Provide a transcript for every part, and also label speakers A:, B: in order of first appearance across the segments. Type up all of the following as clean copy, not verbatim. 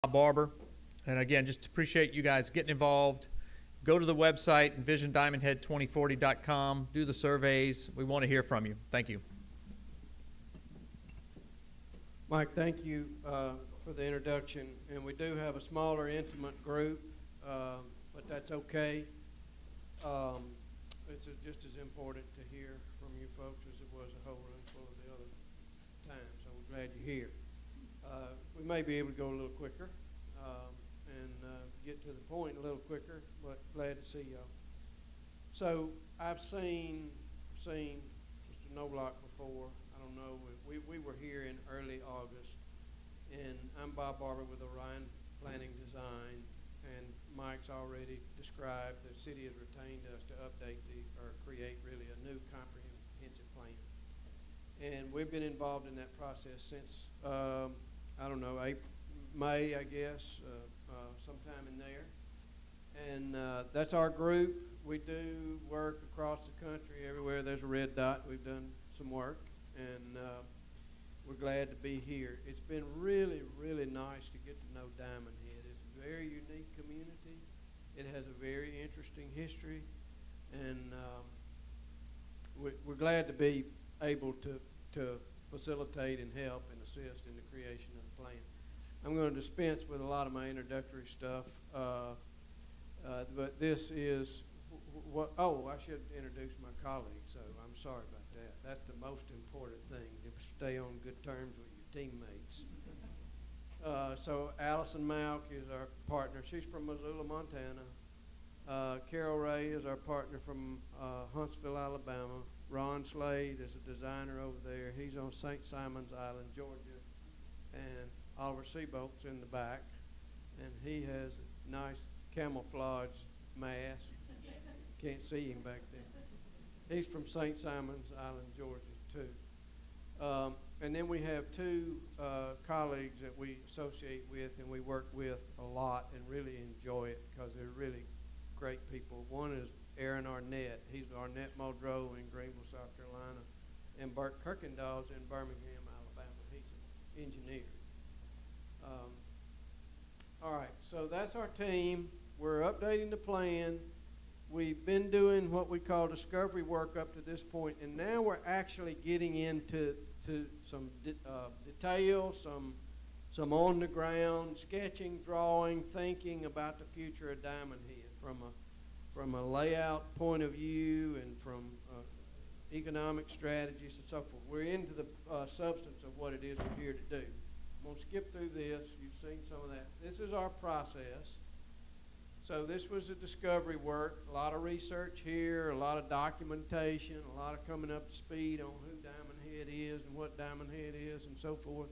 A: Barber. And again, just appreciate you guys getting involved. Go to the website, envisiondiamondhead2040.com, do the surveys. We want to hear from you. Thank you.
B: Mike, thank you for the introduction. And we do have a smaller, intimate group, but that's okay. It's just as important to hear from you folks as it was a whole room full of the other time, so we're glad you're here. We may be able to go a little quicker and get to the point a little quicker, but glad to see y'all. So I've seen Mr. Noblock before. I don't know. We were here in early August, and I'm Bob Barber with Orion Planning Design, and Mike's already described the city has retained us to update or create really a new comprehensive plan. And we've been involved in that process since, I don't know, May, I guess, sometime in there. And that's our group. We do work across the country. Everywhere there's a red dot, we've done some work. And we're glad to be here. It's been really, really nice to get to know Diamondhead. It's a very unique community. It has a very interesting history. And we're glad to be able to facilitate and help and assist in the creation of the plan. I'm going to dispense with a lot of my introductory stuff, but this is what, I should introduce my colleagues, so I'm sorry about that. That's the most important thing, to stay on good terms with your teammates. So Allison Malk is our partner. She's from Missoula, Montana. Carol Ray is our partner from Huntsville, Alabama. Ron Slade is a designer over there. He's on St. Simons Island, Georgia. And Oliver Seabolt's in the back. And he has a nice camouflage mask. Can't see him back there. He's from St. Simons Island, Georgia, too. And then we have two colleagues that we associate with and we work with a lot and really enjoy it because they're really great people. One is Aaron Arnett. He's Arnett Muldrow in Greenville, South Carolina. And Bert Kirkendall's in Birmingham, Alabama. He's an engineer. All right, so that's our team. We're updating the plan. We've been doing what we call discovery work up to this point, and now we're actually getting into some detail, some on-the-ground sketching, drawing, thinking about the future of Diamondhead from a layout point of view and from economic strategies and so forth. We're into the substance of what it is we're here to do. I'm going to skip through this. You've seen some of that. This is our process. So this was a discovery work, a lot of research here, a lot of documentation, a lot of coming up to speed on who Diamondhead is and what Diamondhead is and so forth.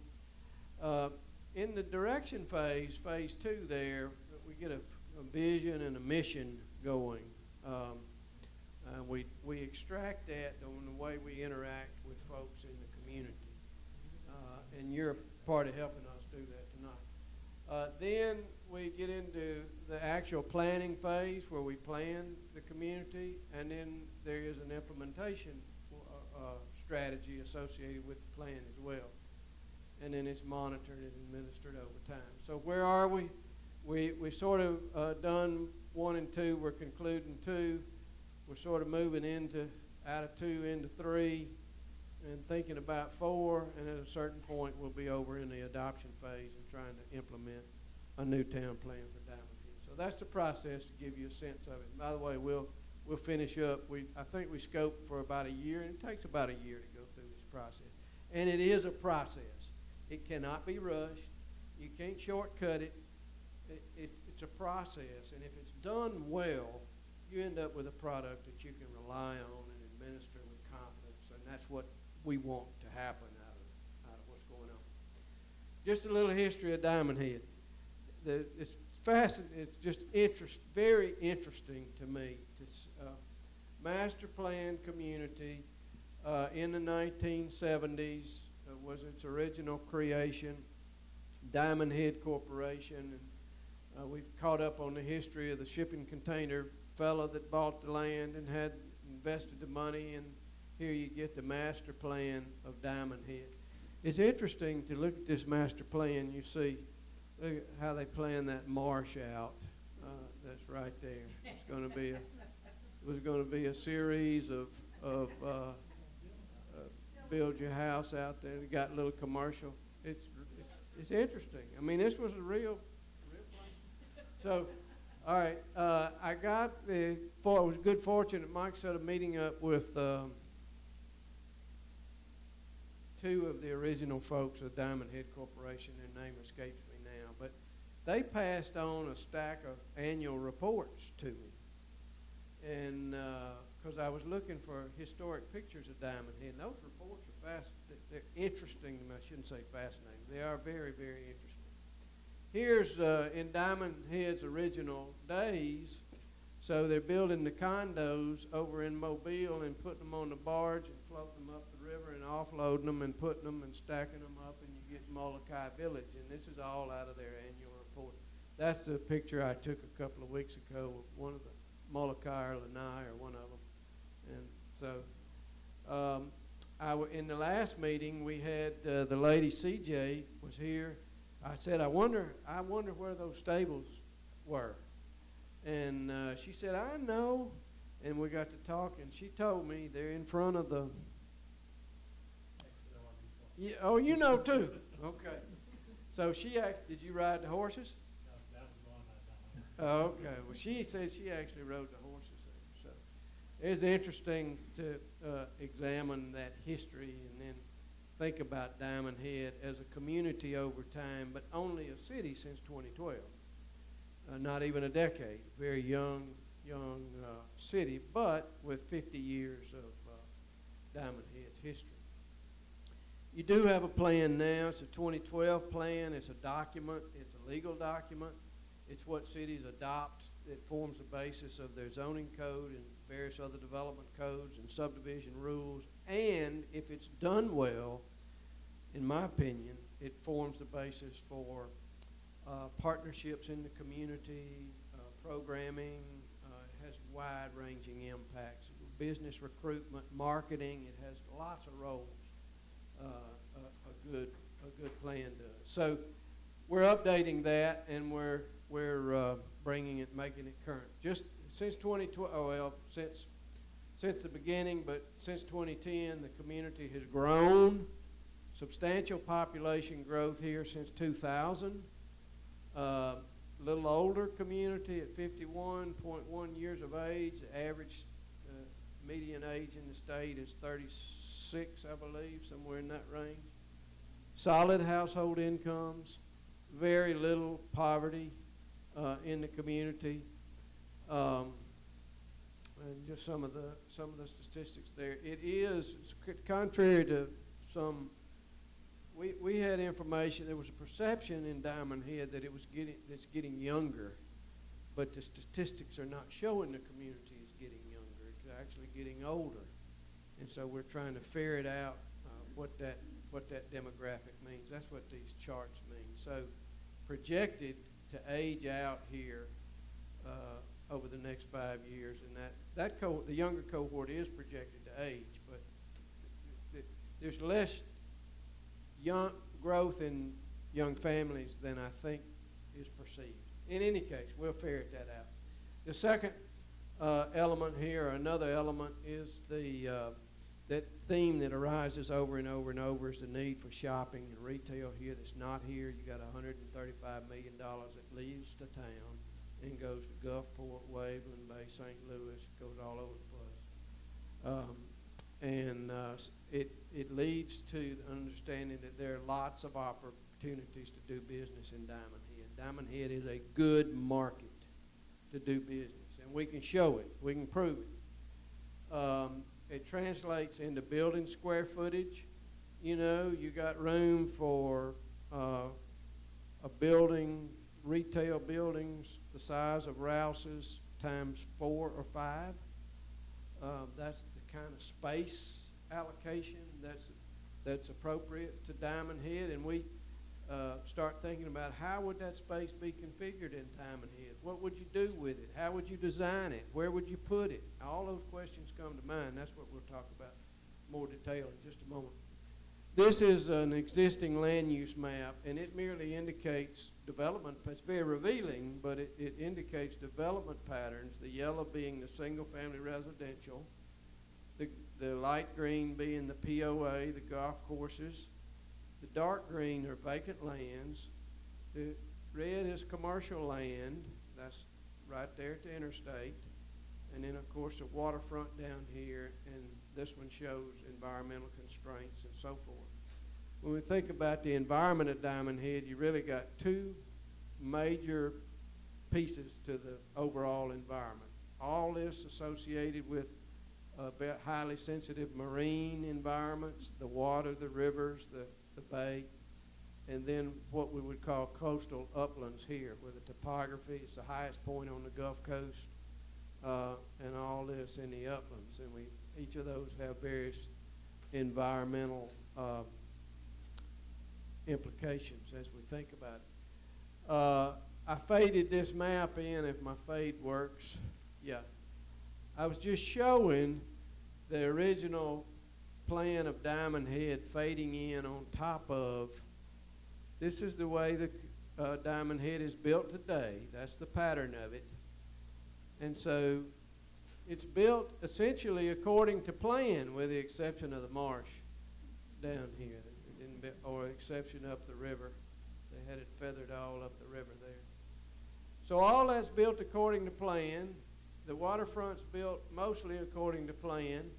B: In the direction phase, phase 2 there, we get a vision and a mission going. We extract that on the way we interact with folks in the community. And you're a part of helping us do that tonight. Then we get into the actual planning phase where we plan the community, and then there is an implementation strategy associated with the plan as well. And then it's monitored and administered over time. So where are we? We sort of done 1 and 2. We're concluding 2. We're sort of moving out of 2 into 3 and thinking about 4. And at a certain point, we'll be over in the adoption phase and trying to implement a new town plan for Diamondhead. So that's the process to give you a sense of it. And by the way, we'll finish up. I think we scoped for about a year, and it takes about a year to go through this process. And it is a process. It cannot be rushed. You can't shortcut it. It's a process, and if it's done well, you end up with a product that you can rely on and administer with confidence, and that's what we want to happen out of what's going on. Just a little history of Diamondhead. It's fascinating. It's just very interesting to me. It's master plan community in the 1970s was its original creation. Diamondhead Corporation, and we've caught up on the history of the shipping container fellow that bought the land and had invested the money, and here you get the master plan of Diamondhead. It's interesting to look at this master plan. You see look at how they plan that marsh out. That's right there. Was going to be a series of build your house out there. They got a little commercial. It's interesting. I mean, this was a real place. So, all right, I was good fortune that Mike set a meeting up with two of the original folks of Diamondhead Corporation. Their name escapes me now, but they passed on a stack of annual reports to me. And because I was looking for historic pictures of Diamondhead, and those reports are they're interesting. I shouldn't say fascinating. They are very, very interesting. Here's in Diamondhead's original days. So they're building the condos over in Mobile and putting them on the barge and floating them up the river and offloading them and putting them and stacking them up, and you get Molokai Village. And this is all out of their annual report. That's the picture I took a couple of weeks ago of one of the Molokai or Lanai or one of them. And so in the last meeting we had the lady CJ was here. I said, I wonder where those stables were. And she said, I know. And we got to talking. She told me they're in front of the... Yeah, oh, you know too. Okay. So did you ride the horses? Oh, okay. Well, she said she actually rode the horses there. So it's interesting to examine that history and then think about Diamondhead as a community over time, but only a city since 2012. Not even a decade. Very young city, but with 50 years of Diamondhead's history. You do have a plan now. It's a 2012 plan. It's a document. It's a legal document. It's what cities adopt. It forms the basis of their zoning code and various other development codes and subdivision rules. And if it's done well, in my opinion, it forms the basis for partnerships in the community, programming. It has wide-ranging impacts. Business recruitment, marketing. It has lots of roles. A good plan does. So we're updating that, and we're bringing it, making it current. Just since 2012, since the beginning, but since 2010, the community has grown. Substantial population growth here since 2000. Little older community at 51.1 years of age. The average median age in the state is 36, I believe, somewhere in that range. Solid household incomes. Very little poverty in the community. And just some of the statistics there. It is contrary to some. We had information. There was a perception in Diamondhead that it's getting younger, but the statistics are not showing the community is getting younger. It's actually getting older, and so we're trying to ferret out what that demographic means. That's what these charts mean. So, projected to age out here over the next 5 years, and the younger cohort is projected to age, but there's less young growth in young families than I think is perceived. In any case, we'll ferret that out. The second element here, or another element, is that theme that arises over and over and over is the need for shopping and retail here that's not here. You got $135 million that leaves the town and goes to Gulfport, Waveland Bay, St. Louis, goes all over the place. It leads to the understanding that there are lots of opportunities to do business in Diamondhead. Diamondhead is a good market to do business, and we can show it. We can prove it. It translates into building square footage. You know, you got room for a building, retail buildings the size of Rouse's times 4 or 5. That's the kind of space allocation that's appropriate to Diamondhead, and we start thinking about how would that space be configured in Diamondhead? What would you do with it? How would you design it? Where would you put it? All those questions come to mind. That's what we'll talk about in more detail in just a moment. This is an existing land use map, and it merely indicates development. It's very revealing, but it indicates development patterns, the yellow being the single-family residential, the light green being the POA, the golf courses, the dark green are vacant lands, the red is commercial land, that's right there at the interstate, and then of course the waterfront down here, and this one shows environmental constraints and so forth. When we think about the environment of Diamondhead, you really got two major pieces to the overall environment. All this associated with highly sensitive marine environments, the water, the rivers, the bay, and then what we would call coastal uplands here, where the topography is the highest point on the Gulf Coast, and all this in the uplands. And each of those have various environmental implications as we think about it. I faded this map in, if my fade works. Yeah. I was just showing the original plan of Diamondhead fading in on top of. This is the way the Diamondhead is built today. That's the pattern of it. And so it's built essentially according to plan, with the exception of the marsh down here, or exception up the river. They had it feathered all up the river there. So all that's built according to plan. The waterfront's built mostly according to plan.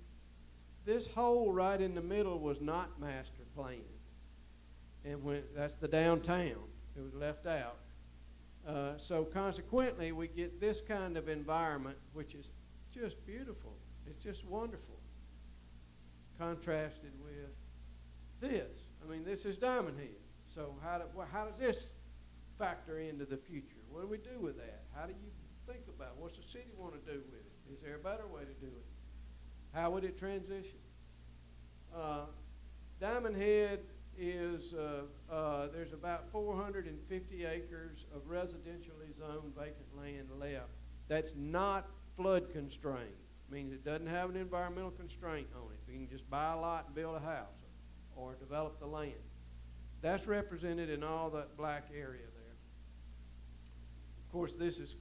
B: This hole right in the middle was not master planned. And that's the downtown. It was left out. So consequently, we get this kind of environment, which is just beautiful. It's just wonderful. Contrasted with this. I mean, this is Diamondhead. So how does this factor into the future? What do we do with that? How do you think about it? What's the city want to do with it? Is there a better way to do it? How would it transition? Diamondhead is, there's about 450 acres of residentially zoned vacant land left. That's not flood constrained. Means it doesn't have an environmental constraint on it. You can just buy a lot and build a house or develop the land. That's represented in all that black area there. Of course, this is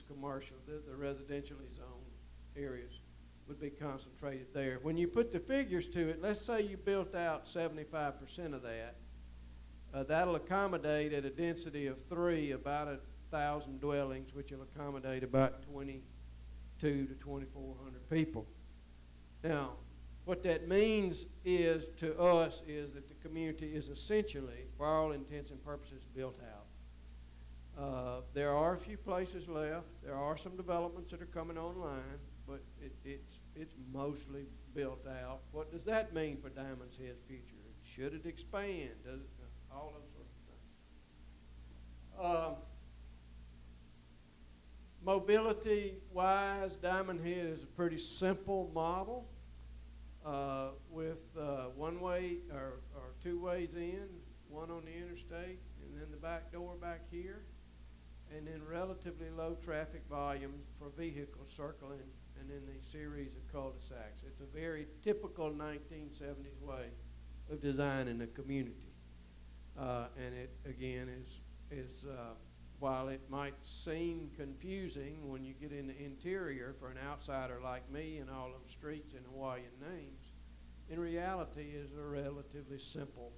B: commercial. The residentially zoned areas would be concentrated there. When you put the figures to it, let's say you built out 75% of that. That'll accommodate at a density of 3 about 1,000 dwellings, which will accommodate about 2,200 to 2,400 people. Now, what that means is to us is that the community is essentially, for all intents and purposes, built out. There are a few places left. There are some developments that are coming online, but it's mostly built out. What does that mean for Diamondhead's future? Should it expand? Does it, all those sorts of things. Mobility-wise, Diamondhead is a pretty simple model with one way or 2 ways in, one on the interstate, and then the back door back here, and then relatively low traffic volume for vehicles circling, and then a series of cul-de-sacs. It's a very typical 1970s way of designing a community. And it, again, is while it might seem confusing when you get in the interior for an outsider like me and all them streets and Hawaiian names, in reality is a relatively simple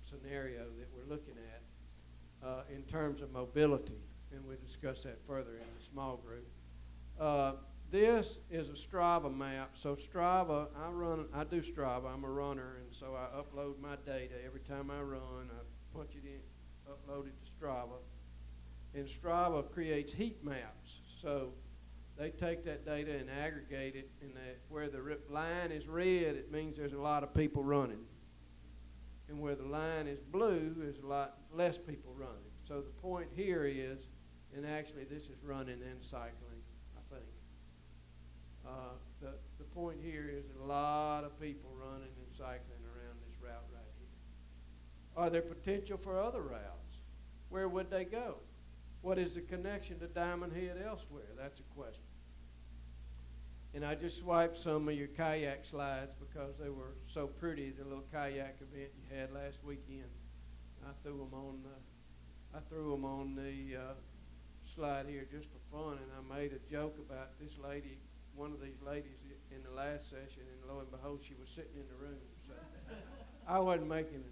B: scenario that we're looking at in terms of mobility, and we'll discuss that further in the small group. This is a Strava map. So Strava, I do Strava. I'm a runner, and so I upload my data every time I run. I punch it in, upload it to Strava, and Strava creates heat maps. So they take that data and aggregate it, and where the line is red, it means there's a lot of people running, and where the line is blue, there's a lot less people running. So the point here is, and actually this is running and cycling, I think. The point here is a lot of people running and cycling around this route right here. Are there potential for other routes? Where would they go? What is the connection to Diamondhead elsewhere? That's a question. And I just swiped some of your kayak slides because they were so pretty, the little kayak event you had last weekend. I threw them on the slide here just for fun, and I made a joke about this lady, one of these ladies in the last session, and lo and behold, she was sitting in the room. So I wasn't joking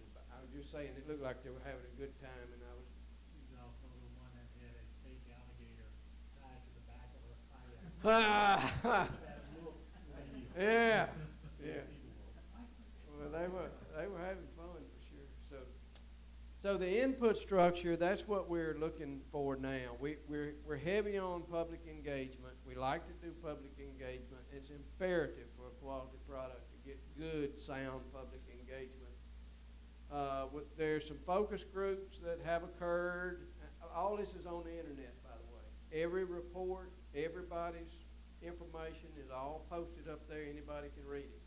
B: about it. I was just saying it looked like they were having a good time, and I was.
C: She's also the one that had a fake alligator tied to the back of her kayak.
B: Yeah, yeah. Well, they were having fun for sure. So the input structure, that's what we're looking for now. We're heavy on public engagement. We like to do public engagement. It's imperative for a quality product to get good, sound public engagement. There's some focus groups that have occurred. All this is on the internet, by the way. Every report, everybody's information is all posted up there. Anybody can read it.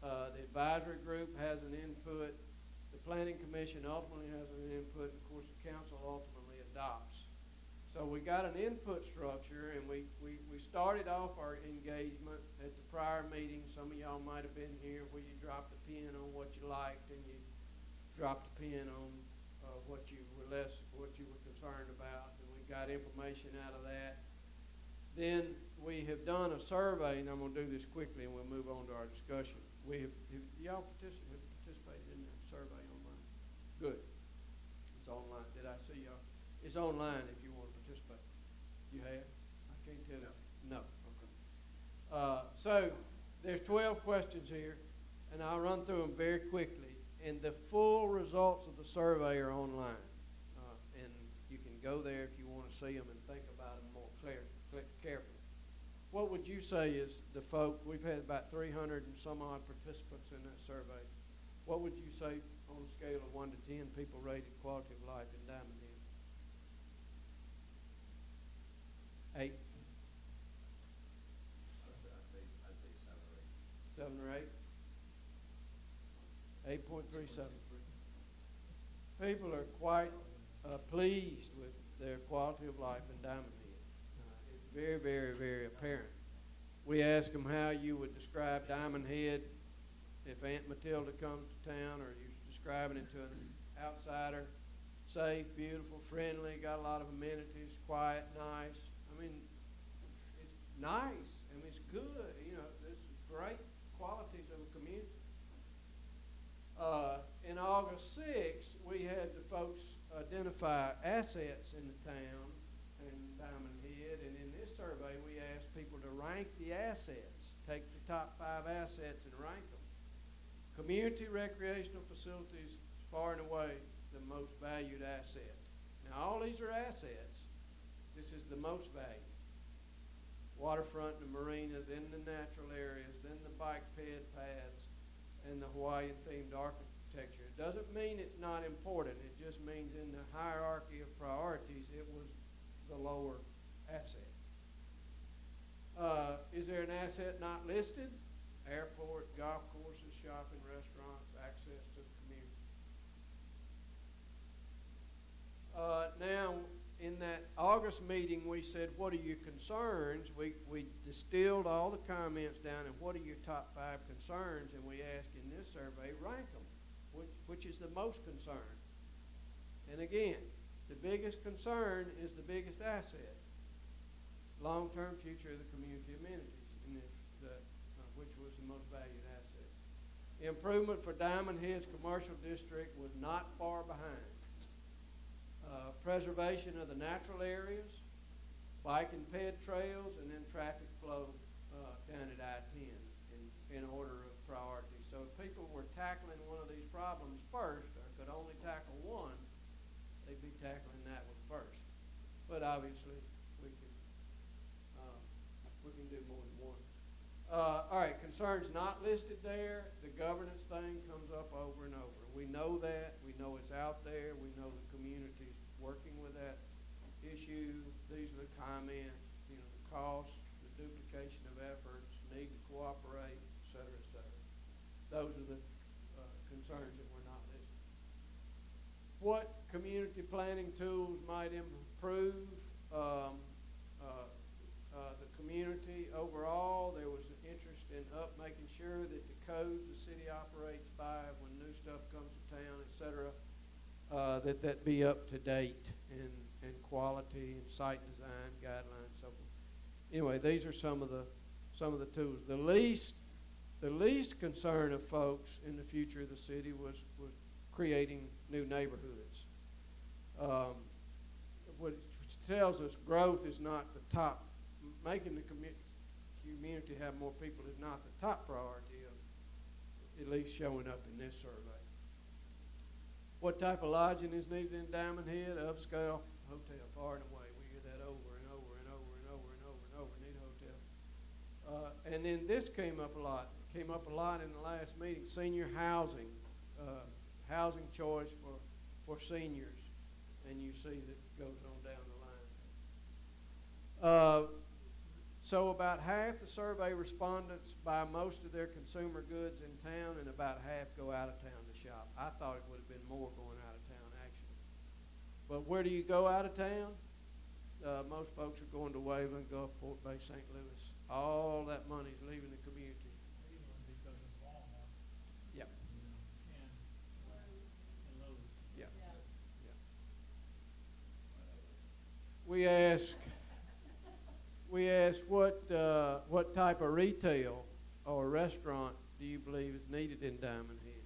B: The advisory group has an input. The planning commission ultimately has an input. And of course, the council ultimately adopts. So we got an input structure, and we started off our engagement at the prior meeting. Some of y'all might have been here where you dropped a pin on what you liked, and you dropped a pin on what you were concerned about, and we got information out of that. Then we have done a survey, and I'm going to do this quickly, and we'll move on to our discussion. Y'all participated in the survey online? Good. It's online. Did I see y'all? It's online if you want to participate. You have? I can't tell you. No. Okay. So there's 12 questions here, and I'll run through them very quickly. And the full results of the survey are online. And you can go there if you want to see them and think about them more carefully. What would you say is we've had about 300 and some odd participants in that survey. What would you say on a scale of 1 to 10 people rated quality of life in Diamondhead? 8?
D: I'd say 7 or 8.
B: 7 or 8? 8.37. People are quite pleased with their quality of life in Diamondhead. It's very, very, very apparent. We asked them how you would describe Diamondhead if Aunt Matilda comes to town, or you're describing it to an outsider. Safe, beautiful, friendly, got a lot of amenities, quiet, nice. I mean, it's nice. I mean, it's good. You know, there's great qualities of a community. In August 6th, we had the folks identify assets in the town in Diamondhead, and in this survey, we asked people to rank the assets, take the top 5 assets and rank them. Community recreational facilities is far and away the most valued asset. Now, all these are assets. This is the most valued. Waterfront and marina, then the natural areas, then the bike paths, and the Hawaiian-themed architecture. It doesn't mean it's not important. It just means in the hierarchy of priorities, it was the lower asset. Is there an asset not listed? Airport, golf courses, shopping, restaurants, access to the community. Now, in that August meeting, we said, what are your concerns? We distilled all the comments down, and what are your top 5 concerns? And we asked in this survey, rank them. Which is the most concern? And again, the biggest concern is the biggest asset. Long-term future of the community amenities, which was the most valued asset. Improvement for Diamondhead's commercial district was not far behind. Preservation of the natural areas, bike and ped trails, and then traffic flow down at I-10 in order of priority. So if people were tackling one of these problems first, or could only tackle one, they'd be tackling that one first. But obviously, we can do more than one. All right, concerns not listed there. The governance thing comes up over and over. We know that. We know it's out there. We know the community's working with that issue. These are the comments, the cost, the duplication of efforts, need to cooperate, et cetera, et cetera. Those are the concerns that were not listed. What community planning tools might improve? the community overall. There was an interest in making sure that the codes the city operates by when new stuff comes to town, et cetera, that be up to date and quality and site design guidelines and so forth. Anyway, these are some of the tools. The least concern of folks in the future of the city was creating new neighborhoods. Which tells us growth is not the top. Making the community have more people is not the top priority of at least showing up in this survey. What type of lodging is needed in Diamondhead? Upscale hotel, far and away. We hear that over and over and over and over and over and over. Need a hotel. And then this came up a lot. It came up a lot in the last meeting. Senior housing, housing choice for seniors, and you see that goes on down the line. So about half the survey respondents buy most of their consumer goods in town, and about half go out of town to shop. I thought it would have been more going out of town, actually. But where do you go out of town? Most folks are going to Waveland, Gulfport, Bay, St. Louis. All that money's leaving the community.
C: Cleveland because of Walmart.
B: Yep.
C: And Lowe's.
B: Yeah. Yeah. We ask what type of retail or restaurant do you believe is needed in Diamondhead?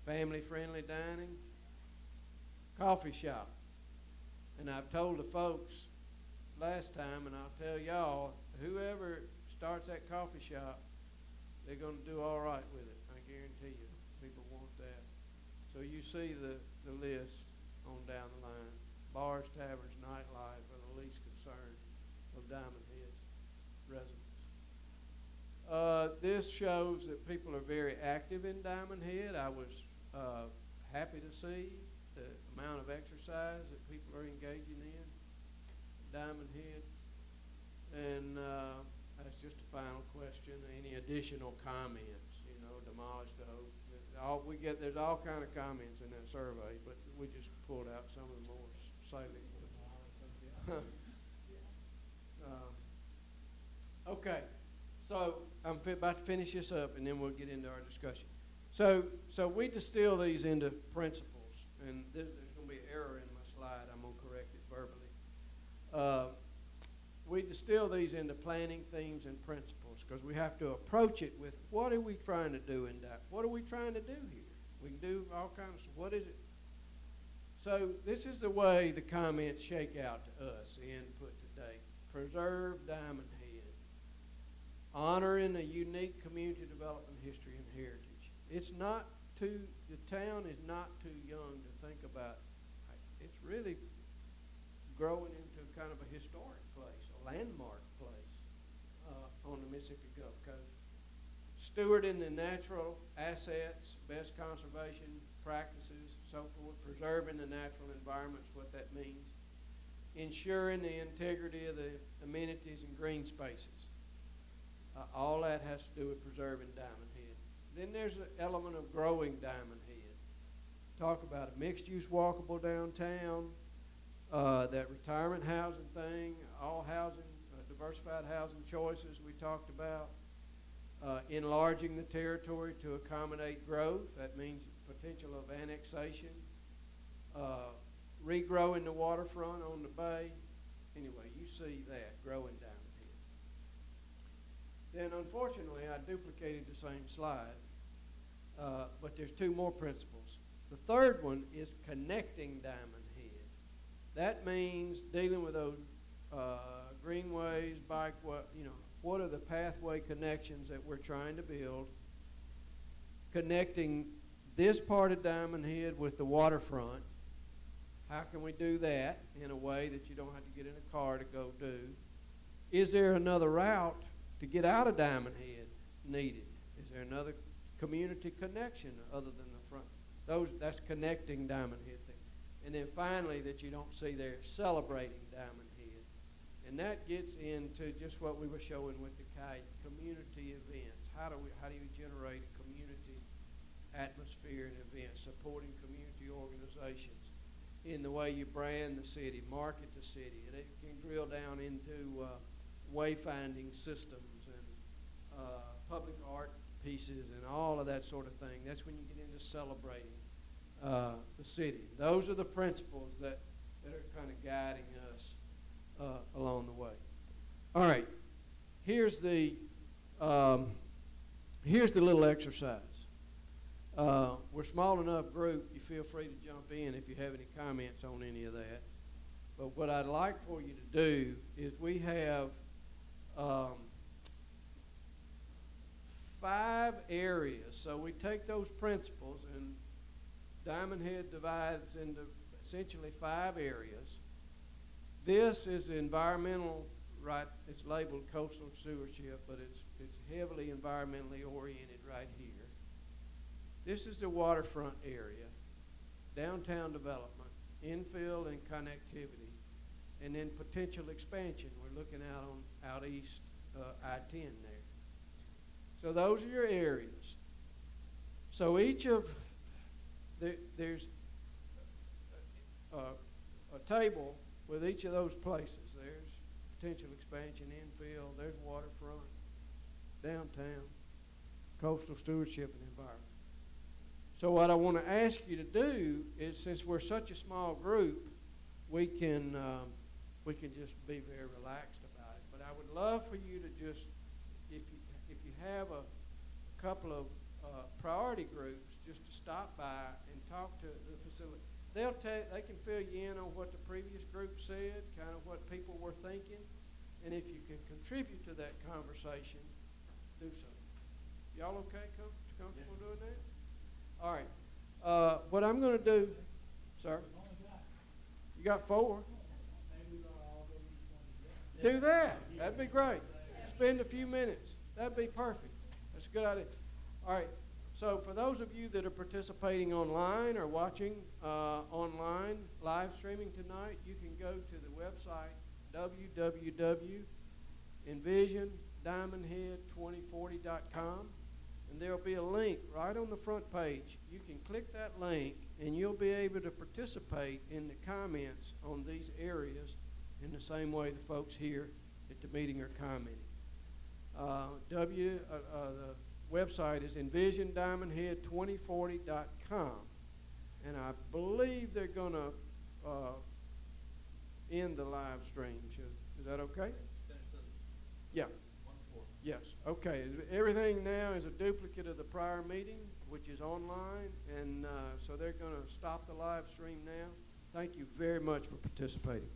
B: Family-friendly dining, coffee shop. And I've told the folks last time, and I'll tell y'all, whoever starts that coffee shop, they're going to do all right with it. I guarantee you. People want that. So you see the list on down the line. Bars, taverns, nightlife are the least concern of Diamondhead's residents. This shows that people are very active in Diamondhead. I was happy to see the amount of exercise that people are engaging in Diamondhead. And that's just a final question. Any additional comments? You know, demolish the whole. There's all kind of comments in that survey, but we just pulled out some of the more salient ones. Okay, so I'm about to finish this up, and then we'll get into our discussion. So we distill these into principles, and there's going to be an error in my slide. I'm going to correct it verbally. We distill these into planning themes and principles because we have to approach it with what are we trying to do in that? What are we trying to do here? We can do all kinds of stuff. What is it? So this is the way the comments shake out to us, the input today. Preserve Diamondhead. Honoring a unique community development history and heritage. The town is not too young to think about. It's really growing into kind of a historic place, a landmark place on the Mississippi Gulf Coast. Stewarding the natural assets, best conservation practices, so forth, preserving the natural environments, what that means. Ensuring the integrity of the amenities and green spaces. All that has to do with preserving Diamondhead. Then there's an element of growing Diamondhead. Talk about a mixed-use walkable downtown, that retirement housing thing, all housing, diversified housing choices we talked about. Enlarging the territory to accommodate growth. That means potential of annexation. Regrowing the waterfront on the bay. Anyway, you see that, growing Diamondhead. Then, unfortunately, I duplicated the same slide, but there's two more principles. The third one is connecting Diamondhead. That means dealing with those greenways, bikeway, what are the pathway connections that we're trying to build, connecting this part of Diamondhead with the waterfront. How can we do that in a way that you don't have to get in a car to go do? Is there another route to get out of Diamondhead needed? Is there another community connection other than the front? That's connecting Diamondhead thing. And then finally, that you don't see there, celebrating Diamondhead. And that gets into just what we were showing with the kite, community events. How do you generate a community atmosphere and events, supporting community organizations in the way you brand the city, market the city. And it can drill down into wayfinding systems and public art pieces and all of that sort of thing. That's when you get into celebrating the city. Those are the principles that are kind of guiding us along the way. All right, here's the little exercise. We're a small enough group, you feel free to jump in if you have any comments on any of that. But what I'd like for you to do is we have 5 areas. So we take those principles, and Diamondhead divides into essentially 5 areas. This is environmental, right? It's labeled coastal stewardship, but it's heavily environmentally oriented right here. This is the waterfront area, downtown development, infill and connectivity, and then potential expansion. We're looking out east, I-10 there. So those are your areas. So each of there's a table with each of those places. There's potential expansion, infill. There's waterfront, downtown, coastal stewardship, and environment. So what I want to ask you to do is, since we're such a small group, we can just be very relaxed about it. But I would love for you to just, if you have a couple of priority groups, just to stop by and talk to the facility. They can fill you in on what the previous group said, kind of what people were thinking, and if you can contribute to that conversation, do so. Y'all okay? Comfortable doing that? All right. What I'm going to do, sir. You got 4. Do that. That'd be great. Spend a few minutes. That'd be perfect. That's a good idea. All right. So for those of you that are participating online or watching online live streaming tonight, you can go to the website www.envisiondiamondhead2040.com, and there'll be a link right on the front page. You can click that link and you'll be able to participate in the comments on these areas in the same way the folks here at the meeting are commenting. The website is envisiondiamondhead2040.com, and I believe they're going to end the live stream. Is that okay? Yeah. Yes. Okay. Everything now is a duplicate of the prior meeting, which is online, and so they're going to stop the live stream now. Thank you very much for participating.